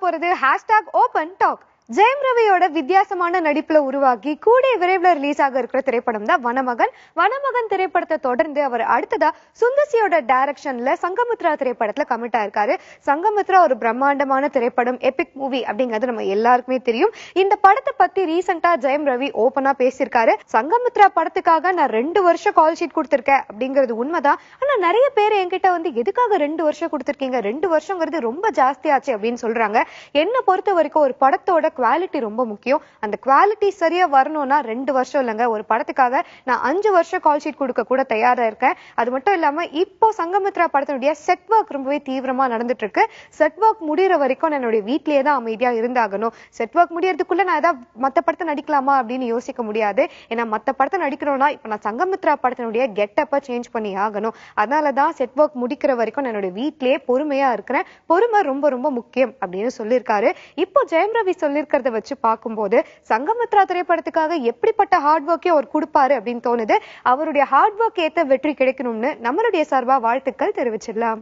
போறது #open talk. ஜெயம் ரவியோட வித்தியாசமான நடிப்புல உருவாக்கி கூடிய விரைவில் ரிலீஸ் ஆக இருக்கிற திரைப்படம் தான் வனமகன். வனமகன் திரைப்படத்தை தொடர்ந்து அவர் அடுத்ததா சுந்தசியோட டைரக்ஷன்ல சங்கமித்ரா திரைப்படத்துல கமிட் ஆயிருக்காரு. சங்கமித்ரா ஒரு பிரம்மாண்டமான திரைப்படம், எபிக் மூவி அப்படிங்கிறது நம்ம எல்லாருக்குமே தெரியும். இந்த படத்தை பத்தி ரீசெண்டா ஜெயம் ரவி ஓபனா பேசியிருக்காரு. சங்கமித்ரா படத்துக்காக நான் 2 வருஷம் கால் ஷீட் கொடுத்திருக்கேன் அப்படிங்கிறது உண்மைதான். ஆனா நிறைய பேர் என்கிட்ட வந்து எதுக்காக 2 வருஷம் கொடுத்திருக்கீங்க, 2 வருஷங்கிறது ரொம்ப ஜாஸ்தியாச்சு அப்படின்னு சொல்றாங்க. என்ன பொறுத்த வரைக்கும் ஒரு படத்தோட குவாலிட்டி ரொம்ப முக்கியம். அந்த குவாலிட்டி சரியா வரணும்னா 2 வருஷம் இல்லைங்க, ஒரு படத்துக்காக நான் 5 வருஷம் கால் ஷீட் கொடுக்க கூட தயாரா இருக்கேன். அது மட்டும் இல்லாம இப்போ சங்கமித்ரா படத்தினுடைய செட் ஒர்க் ரொம்பவே தீவிரமா நடந்துட்டு இருக்கு. செட் ஒர்க் முடிகிற வரைக்கும் நான் என்னுடைய வீட்லயே தான் அமைதியா இருந்தாகணும். செட் ஒர்க் முடியறதுக்குள்ள நான் ஏதாவது மத்த படத்தை நடிக்கலாமா அப்படின்னு யோசிக்க முடியாது. ஏன்னா மத்த படத்தை நடிக்கிறோம்னா இப்ப நான் சங்கமித்ரா படத்தினுடைய கெட்டப்ப சேஞ்ச் பண்ணி ஆகணும். அதனாலதான் செட் ஒர்க் முடிக்கிற வரைக்கும் நான் என்னுடைய வீட்லயே பொறுமையா இருக்கிறேன். பொறுமை ரொம்ப ரொம்ப முக்கியம் அப்படின்னு சொல்லியிருக்காரு. இப்போ ஜெயம் ரவி சொல்லியிருக்கிறத வச்சு பார்க்கும்போது சங்கமித்ரா திரைப்படத்துக்காக எப்படிப்பட்ட ஹார்ட் ஒர்க்கே அவர் கொடுப்பாரு அப்படின்னு தோணுது. அவருடைய ஹார்ட் ஒர்க் ஏத்த வெற்றி கிடைக்கணும்னு நம்மளுடைய சார்பா வாழ்த்துக்கள் தெரிவிச்சிடலாம்.